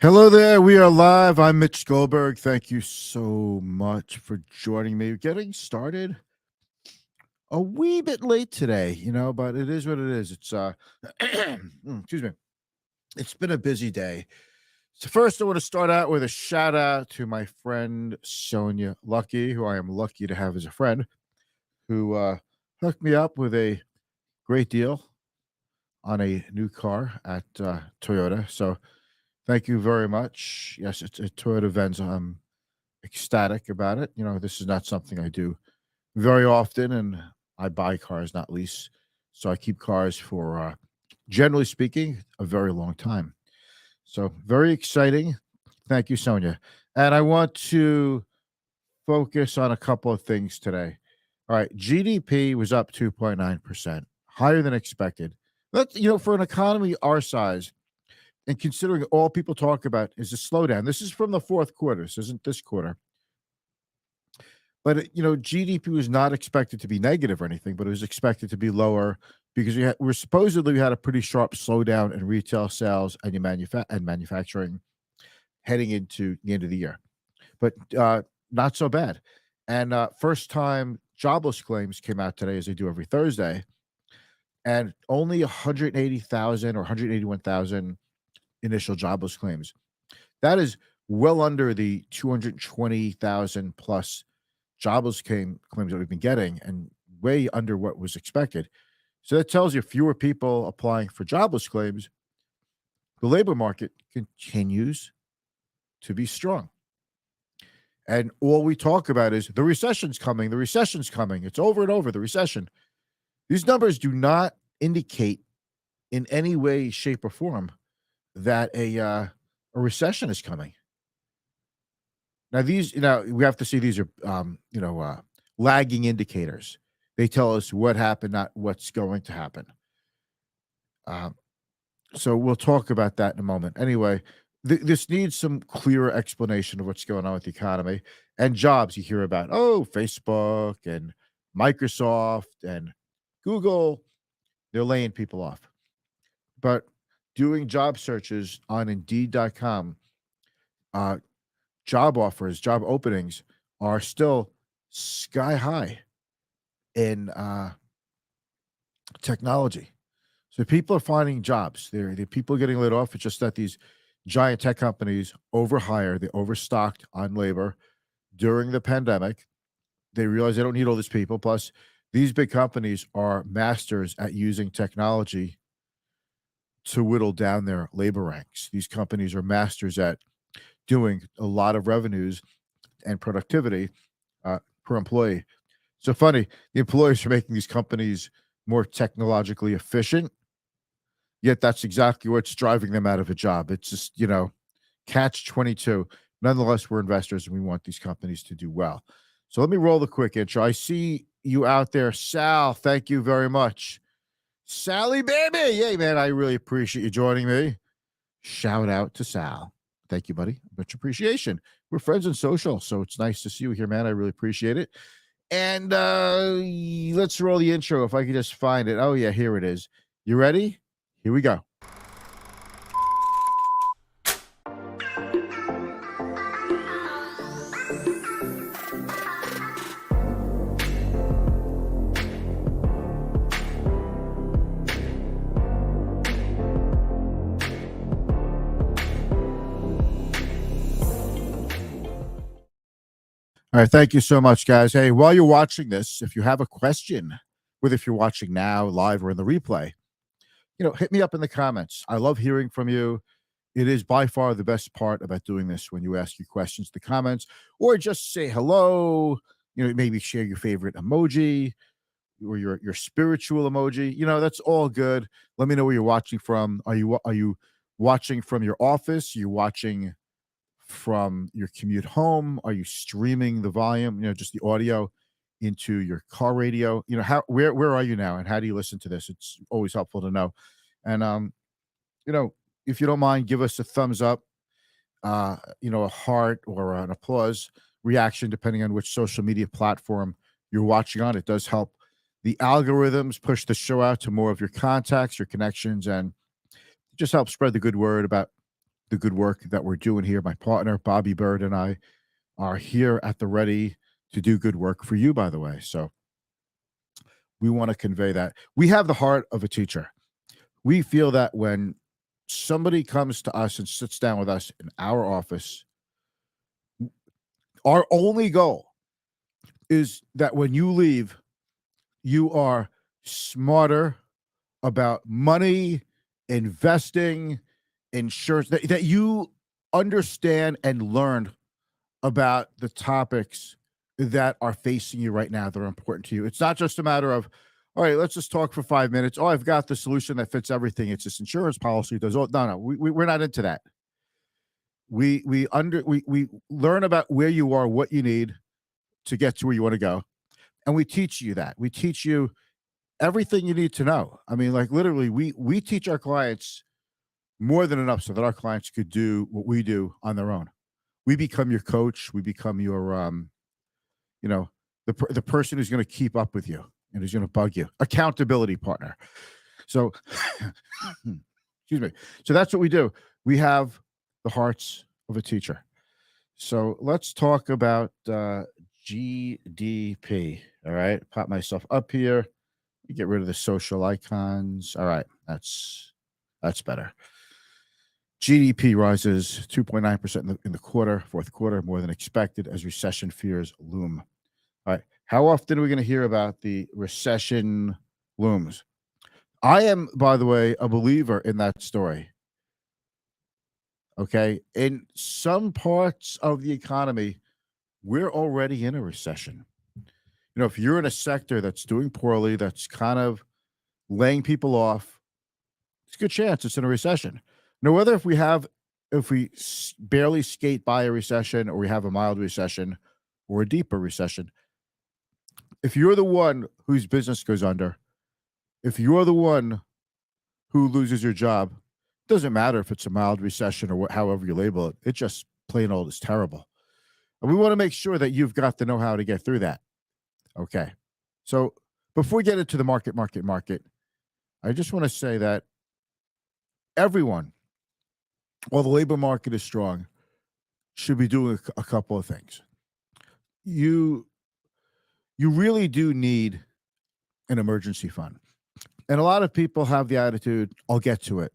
Hello there. We are live. I'm Mitch Goldberg. Thank you so much for joining me. Getting started a wee bit late today, but it is what it is. It's excuse me. It's been a busy day. So first I want to start out with a shout out to my friend Sonia Lucky, who I am lucky to have as a friend, who hooked me up with a great deal on a new car at Toyota. So thank you very much. Yes, it's a Toyota Venza. I'm ecstatic about it. This is not something I do very often, and I buy cars, not lease. So I keep cars for, generally speaking, a very long time. So very exciting. Thank you, Sonia. And I want to focus on a couple of things today. All right, GDP was up 2.9%, higher than expected. That's, for an economy our size, and considering all people talk about is a slowdown. This is from the fourth quarter. This isn't this quarter. But GDP was not expected to be negative or anything, but it was expected to be lower because we had a pretty sharp slowdown in retail sales and manufacturing heading into the end of the year. But not so bad. And first time jobless claims came out today, as they do every Thursday, and only 180,000 or 181,000 initial jobless claims. That is well under the 220,000 plus jobless claims that we've been getting, and way under what was expected. So that tells you fewer people applying for jobless claims. The labor market continues to be strong. And all we talk about is the recession's coming. The recession's coming. It's over and over, the recession. These numbers do not indicate in any way, shape, or form that a recession is coming. Now, we have to see these are, lagging indicators. They tell us what happened, not what's going to happen. So we'll talk about that in a moment. Anyway, this needs some clearer explanation of what's going on with the economy and jobs. You hear about, Facebook and Microsoft and Google, they're laying people off. But doing job searches on Indeed.com, job offers, job openings are still sky high in technology. So people are finding jobs. They're people getting laid off. It's just that these giant tech companies overhire, they overstocked on labor during the pandemic. They realize they don't need all these people. Plus, these big companies are masters at using technology to whittle down their labor ranks. These companies are masters at doing a lot of revenues and productivity per employee. So funny, the employers are making these companies more technologically efficient, yet that's exactly what's driving them out of a job. It's just, catch 22. Nonetheless, we're investors and we want these companies to do well. So let me roll the quick intro. I see you out there, Sal. Thank you very much. Sally, baby. Yay, man. I really appreciate you joining me. Shout out to Sal. Thank you, buddy. Much appreciation. We're friends on social, so it's nice to see you here, man. I really appreciate it. And let's roll the intro if I could just find it. Oh, yeah, here it is. You ready? Here we go. All right, thank you so much, guys. Hey, while you're watching this, if you have a question, whether if you're watching now, live, or in the replay, hit me up in the comments. I love hearing from you. It is by far the best part about doing this when you ask your questions in the comments, or just say hello. Maybe share your favorite emoji or your spiritual emoji. That's all good. Let me know where you're watching from. Are you watching from your office? Are you watching from your commute home? Are you streaming the volume, just the audio into your car radio? Where are you now and how do you listen to this? It's always helpful to know. And if you don't mind, give us a thumbs up, a heart or an applause reaction, depending on which social media platform you're watching on. It does help the algorithms push the show out to more of your contacts, your connections, and just help spread the good word about the good work that we're doing here. My partner, Bobby Bird, and I are here at the ready to do good work for you, by the way. So we want to convey that. We have the heart of a teacher. We feel that when somebody comes to us and sits down with us in our office, our only goal is that when you leave, you are smarter about money, investing, insurance, that you understand and learn about the topics that are facing you right now that are important to you. It's not just a matter of, all right, let's just talk for 5 minutes. Oh, I've got the solution that fits everything. It's this insurance policy. Does all no, no, we're not into that. We learn about where you are, what you need to get to where you want to go, and we teach you that. We teach you everything you need to know. I mean, like literally, we teach our clients more than enough so that our clients could do what we do on their own. We become your coach. We become your you know, the person who's going to keep up with you and who's going to bug you. Accountability partner. So, excuse me. So that's what we do. We have the hearts of a teacher. So let's talk about GDP. All right, pop myself up here. Get rid of the social icons. All right, that's better. GDP rises 2.9% in the quarter, fourth quarter, more than expected as recession fears loom. All right. How often are we going to hear about the recession looms? I am, by the way, a believer in that story. Okay. In some parts of the economy, we're already in a recession. You know, if you're in a sector that's doing poorly, that's kind of laying people off, it's a good chance it's in a recession. Now, whether if we barely skate by a recession or we have a mild recession or a deeper recession, if you're the one whose business goes under, if you're the one who loses your job, it doesn't matter if it's a mild recession or however you label it. It just plain old is terrible. And we want to make sure that you've got the know-how to get through that. Okay. So before we get into the market, I just want to say that everyone, while the labor market is strong, should be doing a couple of things. You really do need an emergency fund. And a lot of people have the attitude, I'll get to it.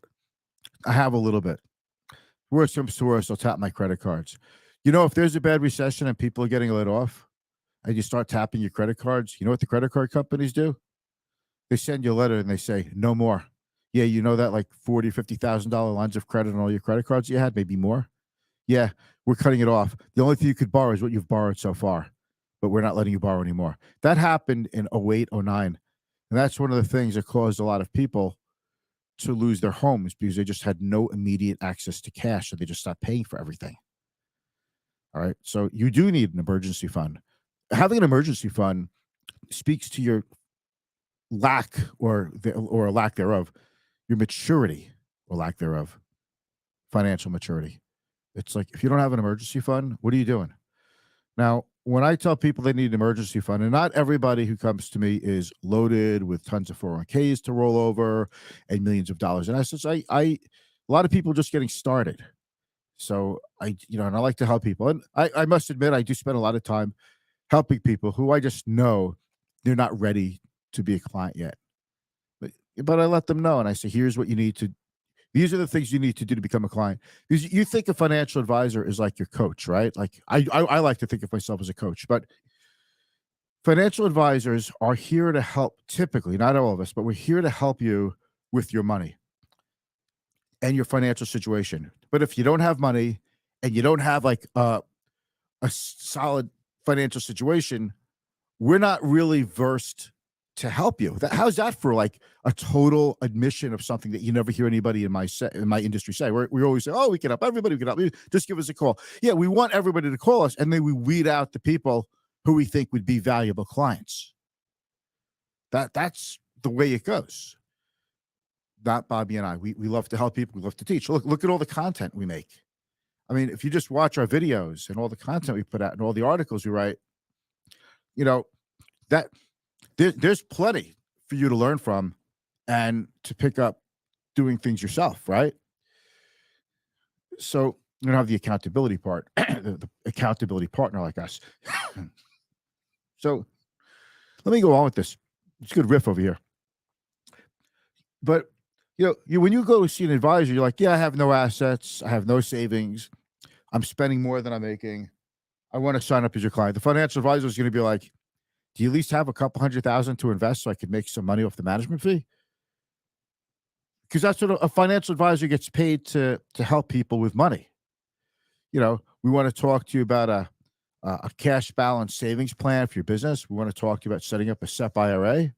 I have a little bit. Worst comes to worst, I'll tap my credit cards. You know, if there's a bad recession and people are getting laid off and you start tapping your credit cards, you know what the credit card companies do? They send you a letter and they say, no more. Yeah, you know that like $40,000, $50,000 lines of credit on all your credit cards you had, maybe more? Yeah, we're cutting it off. The only thing you could borrow is what you've borrowed so far, but we're not letting you borrow anymore. That happened in 08, 09. And that's one of the things that caused a lot of people to lose their homes because they just had no immediate access to cash. So they just stopped paying for everything. All right. So you do need an emergency fund. Having an emergency fund speaks to your lack or a lack thereof, your maturity or lack thereof, financial maturity. It's like if you don't have an emergency fund, what are you doing? Now, when I tell people they need an emergency fund, and not everybody who comes to me is loaded with tons of 401ks to roll over and millions of dollars in assets. A lot of people just getting started. So and I like to help people. And I must admit, I do spend a lot of time helping people who I just know they're not ready to be a client yet. But I let them know and I say, here's what you need to these are the things you need to do to become a client. Because you think a financial advisor is like your coach, right? Like I like to think of myself as a coach, but financial advisors are here to help, typically, not all of us, but we're here to help you with your money and your financial situation. But if you don't have money and you don't have like a solid financial situation, we're not really versed to help you. How's that for like a total admission of something that you never hear anybody in my industry say? We always say, "Oh, we can help everybody. We can help you. Just give us a call." Yeah, we want everybody to call us, and then we weed out the people who we think would be valuable clients. That's the way it goes. Not Bobby and I. We love to help people. We love to teach. Look at all the content we make. I mean, if you just watch our videos and all the content we put out and all the articles we write, that there's plenty for you to learn from and to pick up doing things yourself, right? So you don't have the accountability part, the accountability partner like us. So let me go on with this. It's a good riff over here. But when you go see an advisor, you're like, yeah, I have no assets, I have no savings, I'm spending more than I'm making. I want to sign up as your client. The financial advisor is going to be like, do you at least have a couple 100,000 to invest so I could make some money off the management fee? Because that's what a financial advisor gets paid to help people with money. We want to talk to you about a cash balance savings plan for your business. We want to talk to you about setting up a SEP IRA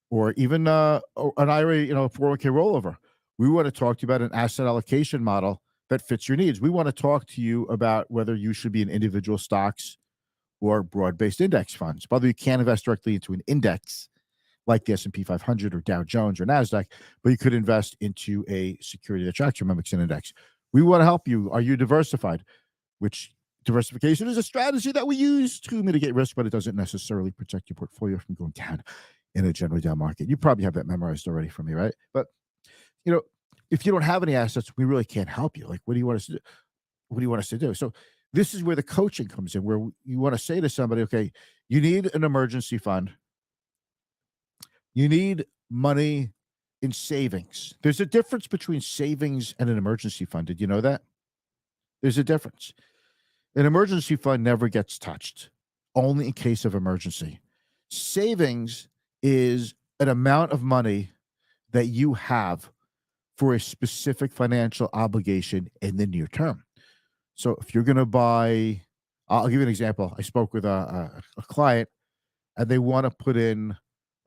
or even an IRA, a 401k rollover. We want to talk to you about an asset allocation model that fits your needs. We want to talk to you about whether you should be in individual stocks or broad-based index funds. By the way, you can't invest directly into an index like the S&P 500 or Dow Jones or NASDAQ, but you could invest into a security that tracks your mimics an index. We want to help you. Are you diversified? Which diversification is a strategy that we use to mitigate risk, but it doesn't necessarily protect your portfolio from going down in a generally down market. You probably have that memorized already from me, right? But, if you don't have any assets, we really can't help you. Like, what do you want us to do? What do you want us to do? So this is where the coaching comes in, where you want to say to somebody, okay, you need an emergency fund. You need money in savings. There's a difference between savings and an emergency fund. Did you know that? There's a difference. An emergency fund never gets touched, only in case of emergency. Savings is an amount of money that you have for a specific financial obligation in the near term. So if you're going to buy, I'll give you an example. I spoke with a client, and they want to put in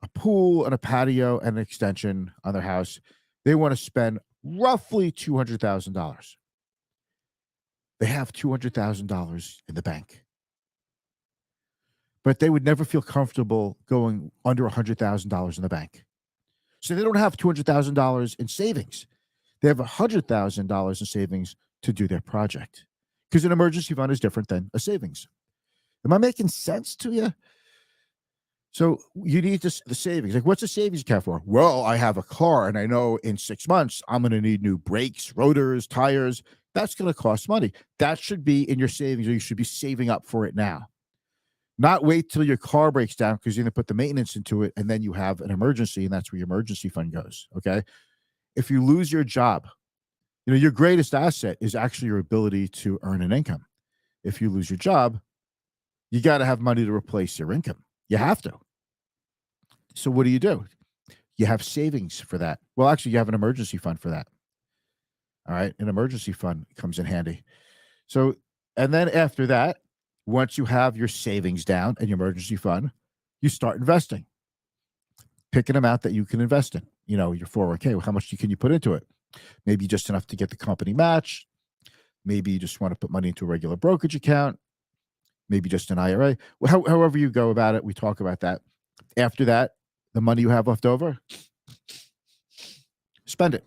a pool and a patio and an extension on their house. They want to spend roughly $200,000. They have $200,000 in the bank, but they would never feel comfortable going under $100,000 in the bank. So they don't have $200,000 in savings. They have $100,000 in savings to do their project, because an emergency fund is different than a savings. Am I making sense to you? So you need the savings. Like, what's a savings account for? Well, I have a car, and I know in 6 months I'm going to need new brakes, rotors, tires. That's going to cost money. That should be in your savings, or you should be saving up for it now. Not wait till your car breaks down because you're going to put the maintenance into it, and then you have an emergency, and that's where your emergency fund goes, okay? If you lose your job, your greatest asset is actually your ability to earn an income. If you lose your job, you got to have money to replace your income. You have to. So what do? You have savings for that. Well, actually, you have an emergency fund for that. All right. An emergency fund comes in handy. So, and then after that, once you have your savings down and your emergency fund, you start investing. Pick an amount that you can invest in. Your 401k, how much can you put into it? Maybe just enough to get the company match. Maybe you just want to put money into a regular brokerage account. Maybe just an IRA. Well, however you go about it, we talk about that. After that, the money you have left over, spend it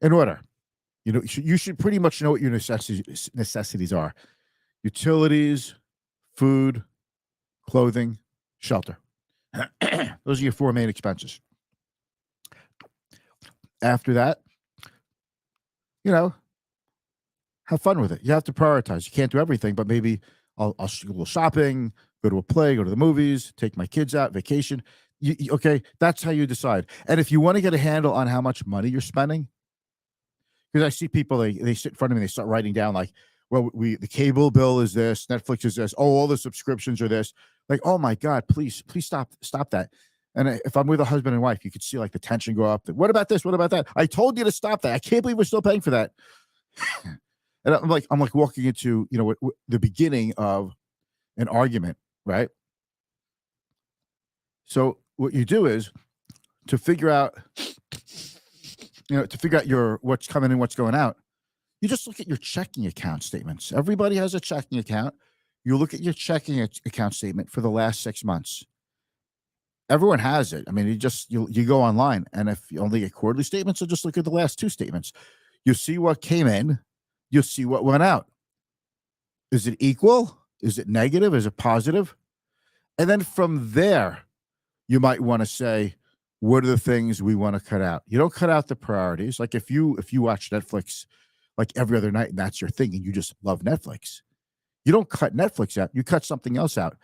in order. You should pretty much know what your necessities are: utilities, food, clothing, shelter. Those are your 4 main expenses. After that, have fun with it. You have to prioritize. You can't do everything, but maybe I'll do a little shopping, go to a play, go to the movies, take my kids out, vacation. Okay, that's how you decide. And if you want to get a handle on how much money you're spending, because I see people, they sit in front of me, they start writing down like, well, the cable bill is this, Netflix is this, all the subscriptions are this. Like, oh my God, please stop that. And if I'm with a husband and wife, you could see like the tension go up. What about this? What about that? I told you to stop that. I can't believe we're still paying for that. And I'm like walking into, the beginning of an argument, right? So what you do is to figure out your what's coming in, what's going out. You just look at your checking account statements. Everybody has a checking account. You look at your checking account statement for the last 6 months. Everyone has it. I mean, you go online, and if you only get quarterly statements, so just look at the last 2 statements. You see what came in. You'll see what went out. Is it equal? Is it negative? Is it positive? And then from there, you might want to say, what are the things we want to cut out? You don't cut out the priorities. Like if you watch Netflix like every other night and that's your thing and you just love Netflix. You don't cut Netflix out, you cut something else out.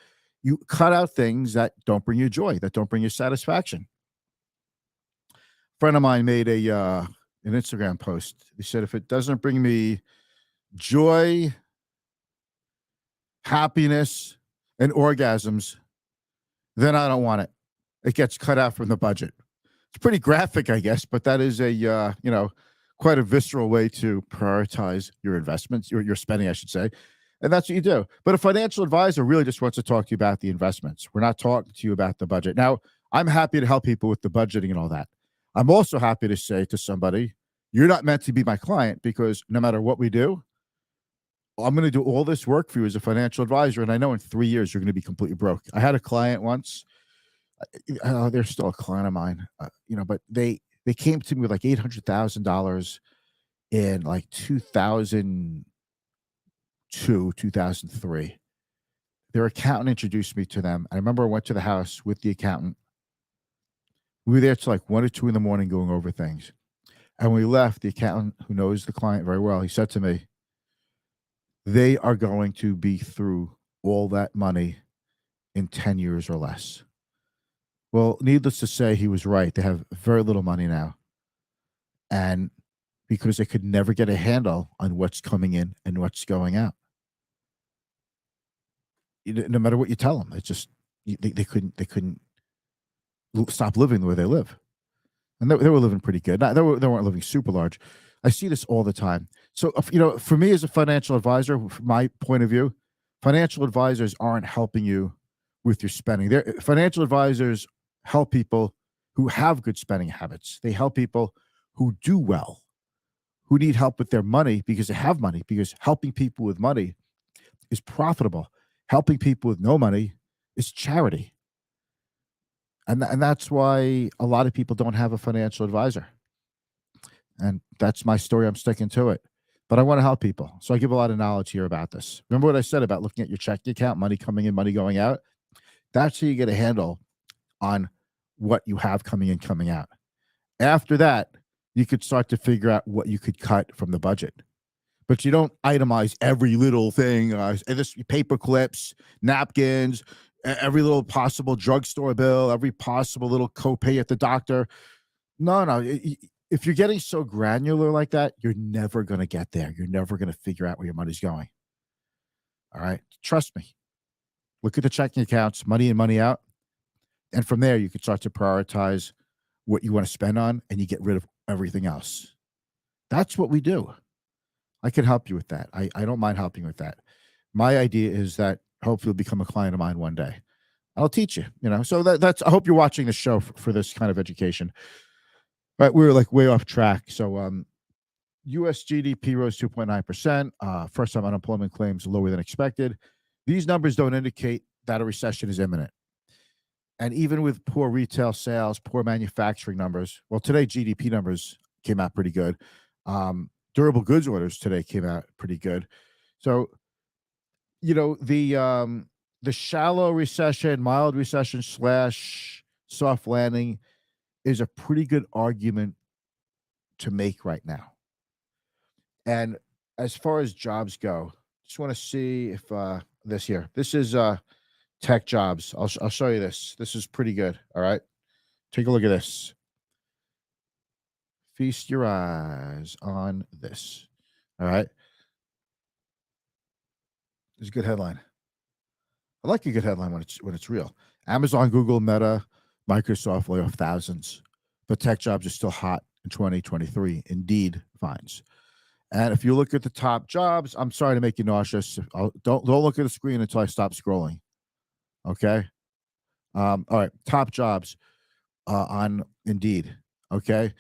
You cut out things that don't bring you joy, that don't bring you satisfaction. Friend of mine made a an Instagram post. He said, if it doesn't bring me joy, happiness, and orgasms, then I don't want it. It gets cut out from the budget. It's pretty graphic, I guess, but that is a quite a visceral way to prioritize your investments, your spending, I should say, and that's what you do. But a financial advisor really just wants to talk to you about the investments. We're not talking to you about the budget. Now, I'm happy to help people with the budgeting and all that. I'm also happy to say to somebody, you're not meant to be my client because no matter what we do, I'm going to do all this work for you as a financial advisor, and I know in 3 years you're going to be completely broke. I had a client once. They're still a client of mine, but they came to me with like $800,000 in like 2002, 2003. Their accountant introduced me to them. I remember I went to the house with the accountant. We were there till like 1 or 2 in the morning going over things. And when we left, the accountant, who knows the client very well, he said to me, they are going to be through all that money in 10 years or less. Well, needless to say, he was right. They have very little money now. And because they could never get a handle on what's coming in and what's going out. No matter what you tell them, it's just they couldn't stop living the way they live, and they were living pretty good. They weren't living super large. I see this all the time. So for me as a financial advisor, from my point of view, financial advisors aren't helping you with your spending. Financial advisors help people who have good spending habits. They help people who do well, who need help with their money because they have money, because helping people with money is profitable. Helping people with no money is charity. And that's why a lot of people don't have a financial advisor. And that's my story. I'm sticking to it. But I want to help people. So I give a lot of knowledge here about this. Remember what I said about looking at your checking account, money coming in, money going out? That's how you get a handle on what you have coming in, coming out. After that, you could start to figure out what you could cut from the budget. But you don't itemize every little thing. This paper clips, napkins, every little possible drugstore bill, every possible little copay at the doctor. No. If you're getting so granular like that, you're never going to get there. You're never going to figure out where your money's going. All right. Trust me. Look at the checking accounts, money in, money out. And from there, you can start to prioritize what you want to spend on and you get rid of everything else. That's what we do. I can help you with that. I don't mind helping with that. My idea is that hopefully you'll become a client of mine one day. I'll teach you, So that's, I hope you're watching the show for this kind of education. But we were like way off track. So US GDP rose 2.9%. First time unemployment claims lower than expected. These numbers don't indicate that a recession is imminent. And even with poor retail sales, poor manufacturing numbers, well, today GDP numbers came out pretty good. Durable goods orders today came out pretty good. So, the shallow recession, mild recession / soft landing is a pretty good argument to make right now. And as far as jobs go, just want to see if this is tech jobs. I'll show you this. This is pretty good. All right. Take a look at this. Feast your eyes on this. All right. It's a good headline. I like a good headline when it's real. Amazon, Google, Meta, Microsoft lay off thousands, but tech jobs are still hot in 2023. Indeed finds. And if you look at the top jobs, I'm sorry to make you nauseous. Don't look at the screen until I stop scrolling. Okay. All right. Top jobs on Indeed. Okay.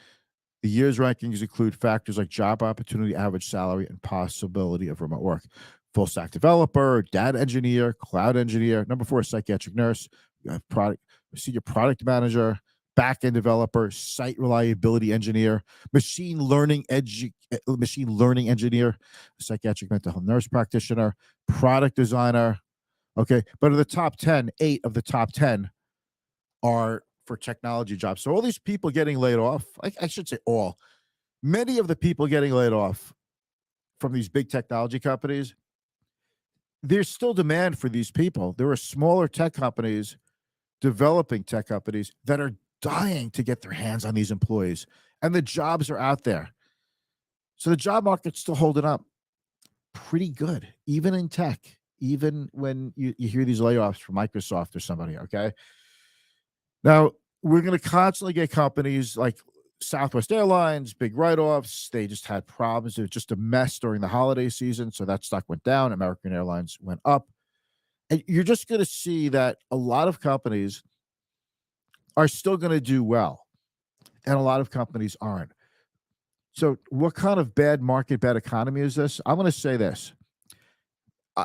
The year's rankings include factors like job opportunity, average salary, and possibility of remote work. Full stack developer, data engineer, cloud engineer. Number 4, psychiatric nurse. You have senior product manager, back-end developer, site reliability engineer, machine learning engineer, psychiatric mental health nurse practitioner, product designer. Okay, but of the top 10, 8 of the top 10 are for technology jobs. So all these people getting laid off, I should say all, many of the people getting laid off from these big technology companies, there's still demand for these people. There are smaller tech companies, developing tech companies that are dying to get their hands on these employees, and the jobs are out there. So the job market's still holding up pretty good, even in tech, even when you hear these layoffs from Microsoft or somebody. Okay. Now, we're going to constantly get companies like Southwest Airlines, big write offs. They just had problems. It was just a mess during the holiday season. So that stock went down. American Airlines went up. And you're just going to see that a lot of companies are still going to do well, and a lot of companies aren't. So, what kind of bad market, bad economy is this? I'm going to say this. I,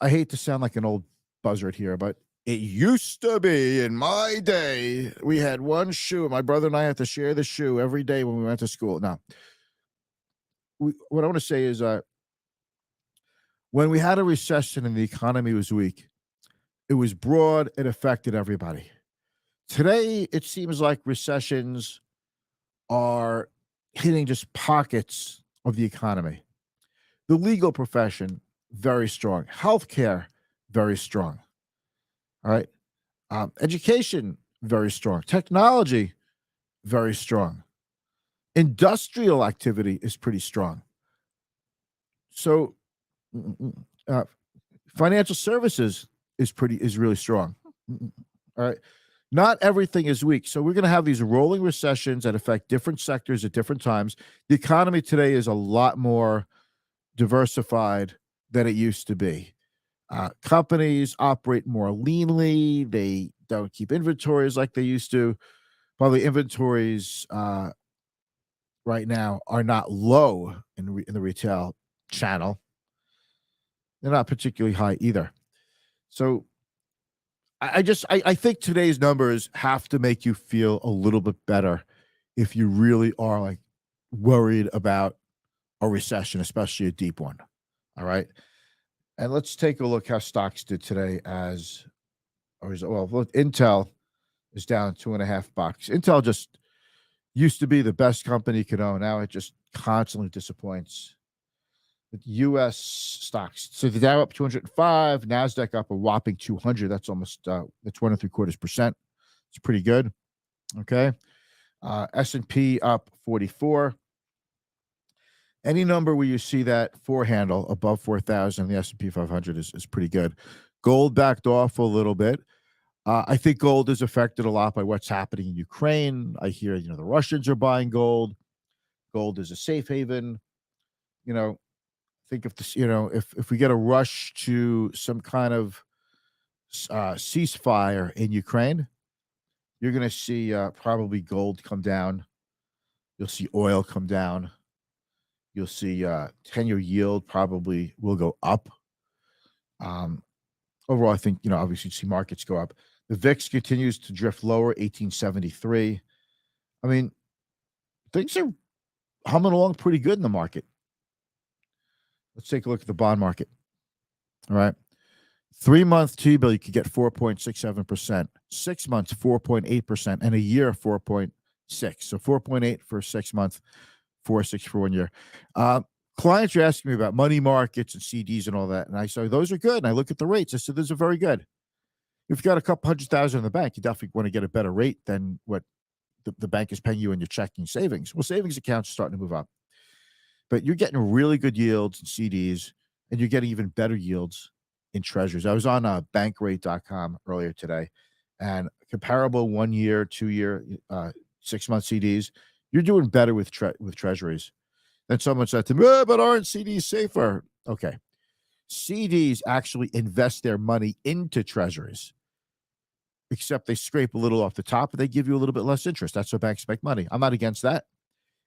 I hate to sound like an old buzzard here, but it used to be in my day, we had one shoe. My brother and I had to share the shoe every day when we went to school. Now, what I want to say is when we had a recession and the economy was weak, it was broad, it affected everybody. Today, it seems like recessions are hitting just pockets of the economy. The legal profession, very strong. Healthcare, very strong. All right. Education, very strong. Technology, very strong. Industrial activity is pretty strong. So, uh, financial services is really strong. All right. Not everything is weak. So we're going to have these rolling recessions that affect different sectors at different times. The economy today is a lot more diversified than it used to be. Companies operate more leanly. They don't keep inventories like they used to. Probably inventories right now are not low in the retail channel. They're not particularly high either. So I think today's numbers have to make you feel a little bit better if you really are like worried about a recession, especially a deep one. All right. And let's take a look how stocks did today well, look, Intel is down $2.50. Intel just used to be the best company you could own. Now it just constantly disappoints. With U.S. stocks, so the Dow up 205, Nasdaq up a whopping 200. That's almost that's 1.75%. It's pretty good. Okay, S&P up 44. Any number where you see that four handle above 4,000, the S&P 500 is pretty good. Gold backed off a little bit. I think gold is affected a lot by what's happening in Ukraine. I hear the Russians are buying gold. Gold is a safe haven. Think if this, if we get a rush to some kind of ceasefire in Ukraine, you're going to see probably gold come down. You'll see oil come down. You'll see 10-year yield probably will go up. Overall, I think, obviously see markets go up. The VIX continues to drift lower, 1873. I mean, things are humming along pretty good in the market. Let's take a look at the bond market. All right. 3-month T-bill, you could get 4.67%. 6 months, 4.8%, and a year, 4.6. So 4.8 for 6 months, 4.6 for 1 year. Clients are asking me about money markets and CDs and all that, and I say those are good. And I look at the rates. I said those are very good. If you've got a couple $100,000 in the bank, you definitely want to get a better rate than what the bank is paying you in your checking savings. Well, savings accounts are starting to move up, but you're getting really good yields in CDs, and you're getting even better yields in treasuries. I was on bankrate.com earlier today, and comparable 1 year, 2 year, 6-month CDs, you're doing better with treasuries. Then someone said to me, but aren't CDs safer? Okay. CDs actually invest their money into treasuries, except they scrape a little off the top and they give you a little bit less interest. That's how banks make money. I'm not against that.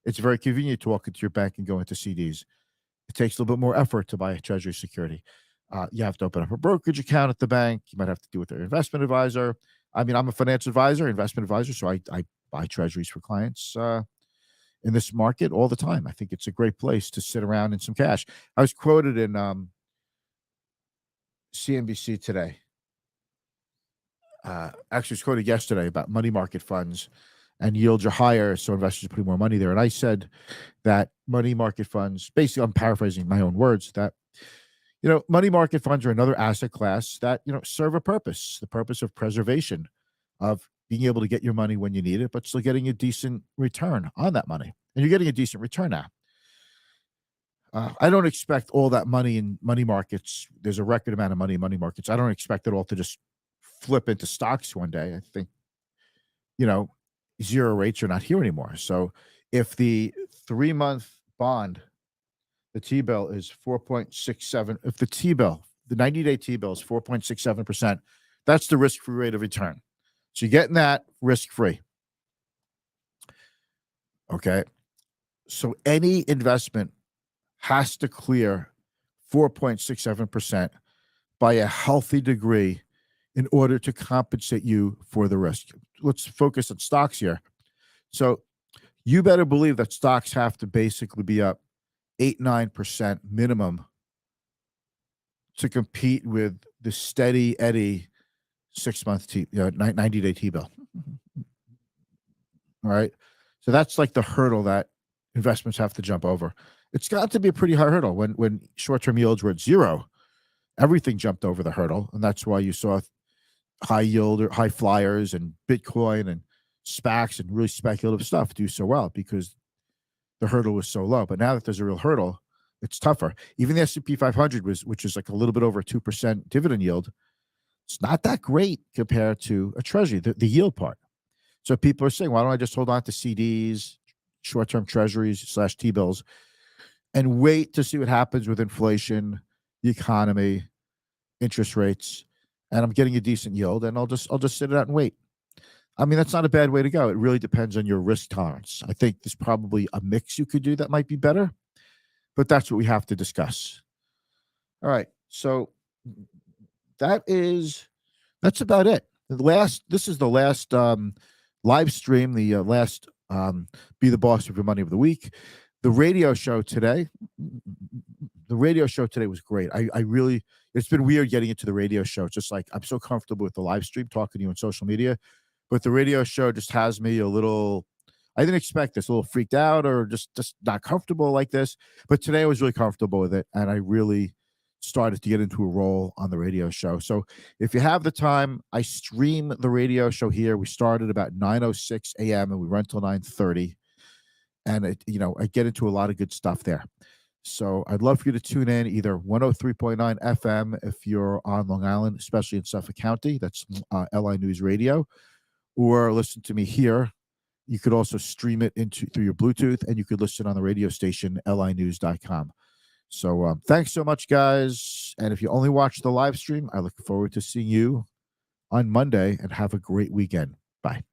It's very convenient to walk into your bank and go into CDs. It takes a little bit more effort to buy a treasury security. You have to open up a brokerage account at the bank. You might have to do it with their investment advisor. I mean, I'm a financial advisor, investment advisor, so I buy treasuries for clients in this market all the time. I think it's a great place to sit around in some cash. I was quoted in CNBC today. Actually, was quoted yesterday about money market funds and yields are higher, so investors are putting more money there. And I said that money market funds, basically, I'm paraphrasing my own words, that money market funds are another asset class that serve a purpose, the purpose of preservation, of being able to get your money when you need it, but still getting a decent return on that money. And you're getting a decent return now. I don't expect all that money in money markets. There's a record amount of money in money markets. I don't expect it all to just flip into stocks one day. I think, you know, zero rates are not here anymore. So if the 3-month bond, the T bill is 4.67, if the T bill, the 90-day T bill is 4.67%, that's the risk free rate of return. So you're getting that risk free. Okay. So any investment has to clear 4.67% by a healthy degree in order to compensate you for the risk. Let's focus on stocks here. So you better believe that stocks have to basically be up 8-9% minimum to compete with the steady Eddie 6-month 90-day T-bill. All right. So that's like the hurdle that investments have to jump over. It's got to be a pretty high hurdle. When short-term yields were at zero, everything jumped over the hurdle. And that's why you saw high yield or high flyers and Bitcoin and SPACs and really speculative stuff do so well because the hurdle was so low. But now that there's a real hurdle, it's tougher. Even the S&P 500 which is like a little bit over 2% dividend yield. It's not that great compared to a treasury, the yield part. So people are saying, why don't I just hold on to CDs, short-term treasuries / T-bills, and wait to see what happens with inflation, the economy, interest rates, and I'm getting a decent yield, and I'll just sit it out and wait. I mean, that's not a bad way to go. It really depends on your risk tolerance. I think there's probably a mix you could do that might be better, but that's what we have to discuss. All right, so that's about it. This is the last live stream, the last Be the Boss of Your Money of the week. The radio show today was great. I really, it's been weird getting into the radio show. It's just like, I'm so comfortable with the live stream talking to you on social media, but the radio show just has me a little, I didn't expect this, a little freaked out or just not comfortable like this. But today I was really comfortable with it. And I really started to get into a role on the radio show. So if you have the time, I stream the radio show here. We started about 9:06 a.m. and we run till 9:30. And I get into a lot of good stuff there. So I'd love for you to tune in either 103.9 FM if you're on Long Island, especially in Suffolk County. That's LI News Radio. Or listen to me here. You could also stream it through your Bluetooth, and you could listen on the radio station, linews.com. So thanks so much, guys. And if you only watch the live stream, I look forward to seeing you on Monday, and have a great weekend. Bye.